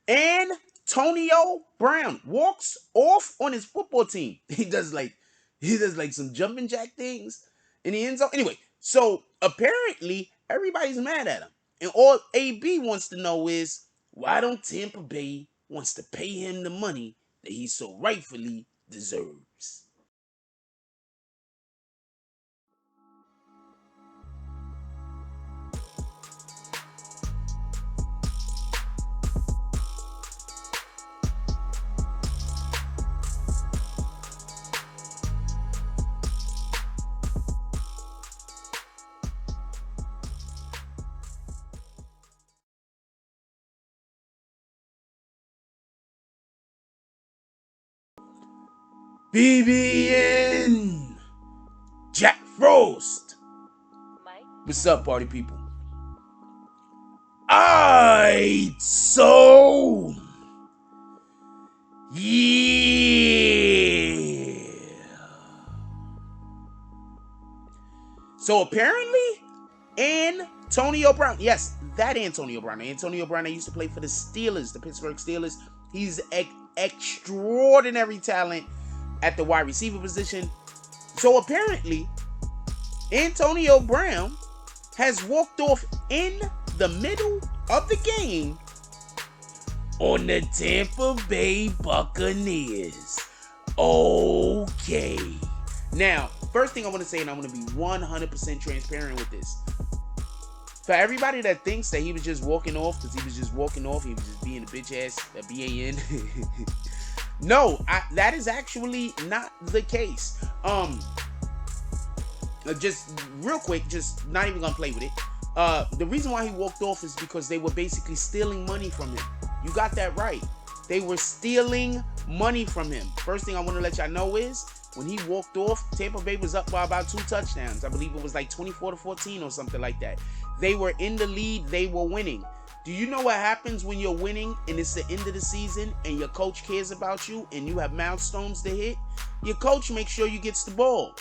Antonio Brown walks off on his football team. He does like some jumping jack things in the end zone. Anyway, so apparently everybody's mad at him. And all AB wants to know is why don't Tampa Bay wants to pay him the money that he so rightfully deserves. BBN Jack Frost. What's up, party people? Alright, so yeah. So apparently, Antonio Brown, yes, that Antonio Brown that used to play for the Steelers, the Pittsburgh Steelers. He's extraordinary talent at the wide receiver position. So apparently, Antonio Brown has walked off in the middle of the game on the Tampa Bay Buccaneers. Okay. Now, first thing I want to say, and I'm going to be 100% transparent with this. For everybody that thinks that he was just walking off because he was just walking off, he was just being a bitch ass, a BAN. No, that is actually not the case. Just real quick, just not even gonna play with it. The reason why he walked off is because they were basically stealing money from him. You got that right. They were stealing money from him. First thing I want to let y'all know is when he walked off, Tampa Bay was up by about 2 touchdowns. I believe it was like 24-14 or something like that. They were in the lead. They were winning. Do you know what happens when you're winning and it's the end of the season and your coach cares about you and you have milestones to hit? Your coach makes sure you gets the ball.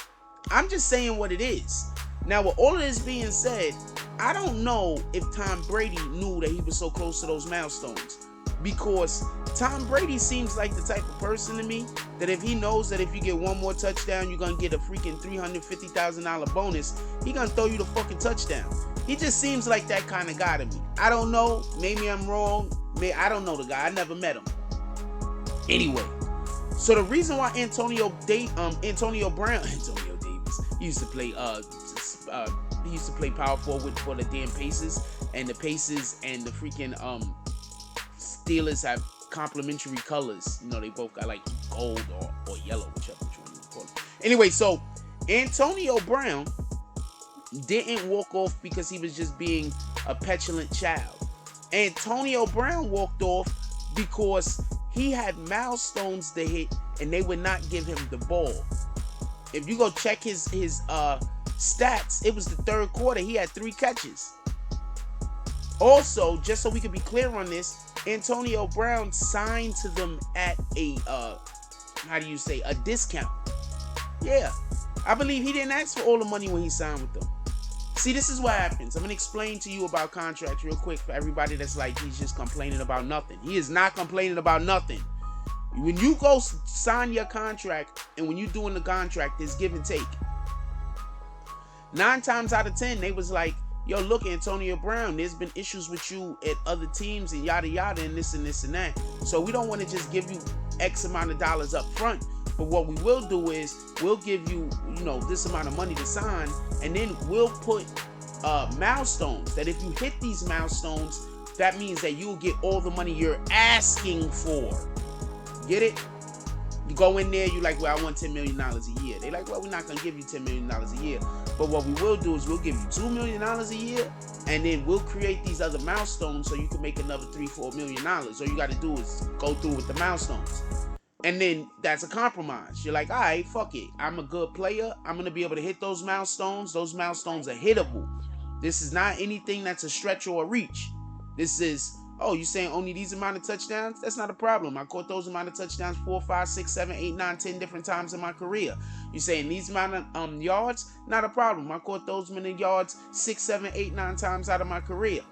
I'm just saying what it is. Now, with all of this being said, I don't know if Tom Brady knew that he was so close to those milestones, because Tom Brady seems like the type of person to me that if he knows that if you get one more touchdown, you're going to get a freaking $350,000 bonus, he going to throw you the fucking touchdown. He just seems like that kind of guy to me. I don't know. Maybe I'm wrong. I don't know the guy. I never met him. Anyway, so the reason why Antonio Brown, he used to play power forward for the damn Pacers, and the Pacers and the freaking Steelers have complementary colors. You know, they both got like gold or yellow, whichever one you call it. Anyway, so Antonio Brown didn't walk off because he was just being a petulant child. Antonio Brown walked off because he had milestones to hit and they would not give him the ball. If you go check his stats, it was the third quarter. He had 3 catches. Also, just so we can be clear on this, Antonio Brown signed to them at a a discount. Yeah, I believe he didn't ask for all the money when he signed with them. See, this is what happens. I'm going to explain to you about contracts real quick for everybody that's like, he's just complaining about nothing. He is not complaining about nothing. When you go sign your contract and when you're doing the contract, there's give and take. 9 times out of 10, they was like, yo, look, Antonio Brown, there's been issues with you at other teams and yada yada and this and this and that. So we don't want to just give you X amount of dollars up front. But what we will do is we'll give you, this amount of money to sign, and then we'll put milestones that if you hit these milestones, that means that you'll get all the money you're asking for. Get it? You go in there, you like, well, I want $10 million a year. They like, well, we're not going to give you $10 million a year. But what we will do is we'll give you $2 million a year, and then we'll create these other milestones so you can make another $3-4 million. All you got to do is go through with the milestones. And then that's a compromise. You're like, all right, fuck it. I'm a good player. I'm going to be able to hit those milestones. Those milestones are hittable. This is not anything that's a stretch or a reach. This is, oh, you saying only these amount of touchdowns? That's not a problem. I caught those amount of touchdowns 4, 5, 6, 7, 8, 9, 10 different times in my career. You saying these amount of yards? Not a problem. I caught those many yards 6, 7, 8, 9 times out of my career.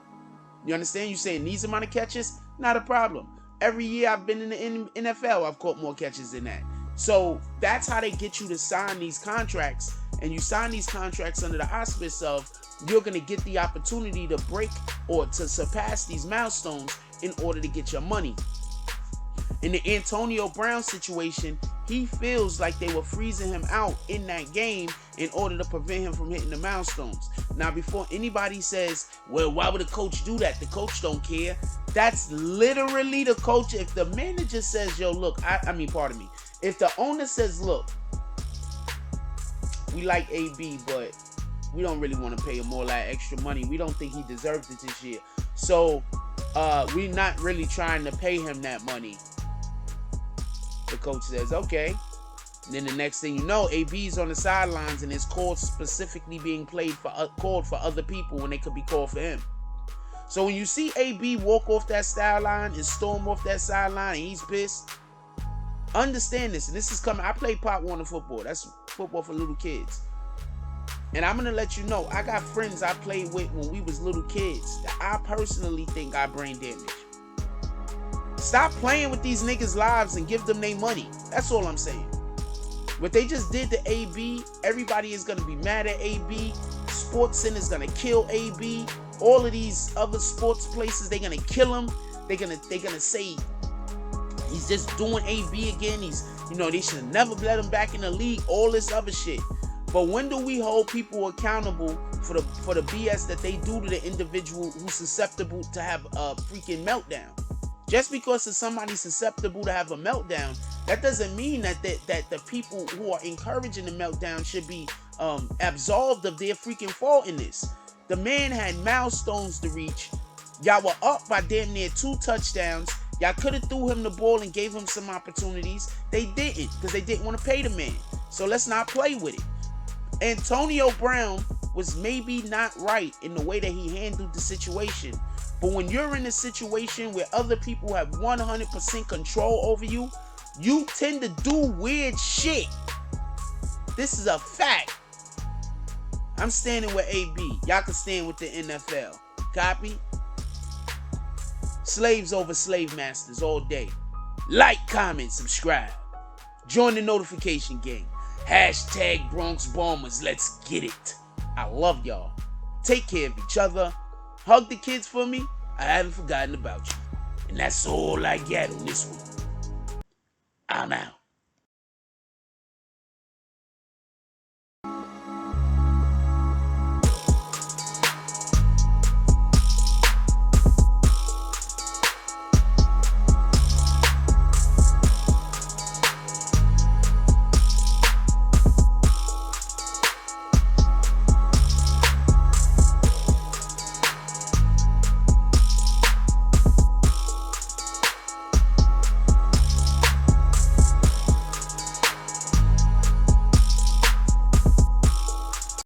You understand? You saying these amount of catches? Not a problem. Every year I've been in the NFL, I've caught more catches than that. So that's how they get you to sign these contracts. And you sign these contracts under the auspice of you're going to get the opportunity to break or to surpass these milestones in order to get your money. In the Antonio Brown situation, he feels like they were freezing him out in that game in order to prevent him from hitting the milestones. Now, before anybody says, well, why would a coach do that? The coach don't care. That's literally the coach. If the manager says, yo, look, pardon me. If the owner says, look, we like AB, but we don't really want to pay him all that extra money. We don't think he deserves it this year. So we're not really trying to pay him that money. The coach says, okay. And then the next thing you know, AB's on the sidelines and his call specifically being called for other people when they could be called for him. So when you see AB walk off that sideline and storm off that sideline and he's pissed, understand this. And this is coming. I play Pop Warner football. That's football for little kids. And I'm going to let you know, I got friends I played with when we was little kids that I personally think got brain damage. Stop playing with these niggas' lives and give them their money. That's all I'm saying. What they just did to AB, everybody is going to be mad at AB. SportsCenter is going to kill AB. All of these other sports places, they're going to kill him. They're going to say he's just doing AB again. They should have never let him back in the league. All this other shit. But when do we hold people accountable for the BS that they do to the individual who's susceptible to have a freaking meltdown? Just because somebody's susceptible to have a meltdown, that doesn't mean that the people who are encouraging the meltdown should be absolved of their freaking fault in this. The man had milestones to reach. Y'all were up by damn near 2 touchdowns. Y'all could have threw him the ball and gave him some opportunities. They didn't, because they didn't want to pay the man. So let's not play with it. Antonio Brown was maybe not right in the way that he handled the situation. But when you're in a situation where other people have 100% control over you, you tend to do weird shit. This is a fact. I'm standing with AB. Y'all can stand with the NFL. Copy? Slaves over slave masters all day. Like, comment, subscribe. Join the notification gang. Hashtag Bronx Bombers. Let's get it. I love y'all. Take care of each other. Hug the kids for me. I haven't forgotten about you. And that's all I got on this one. I'm out.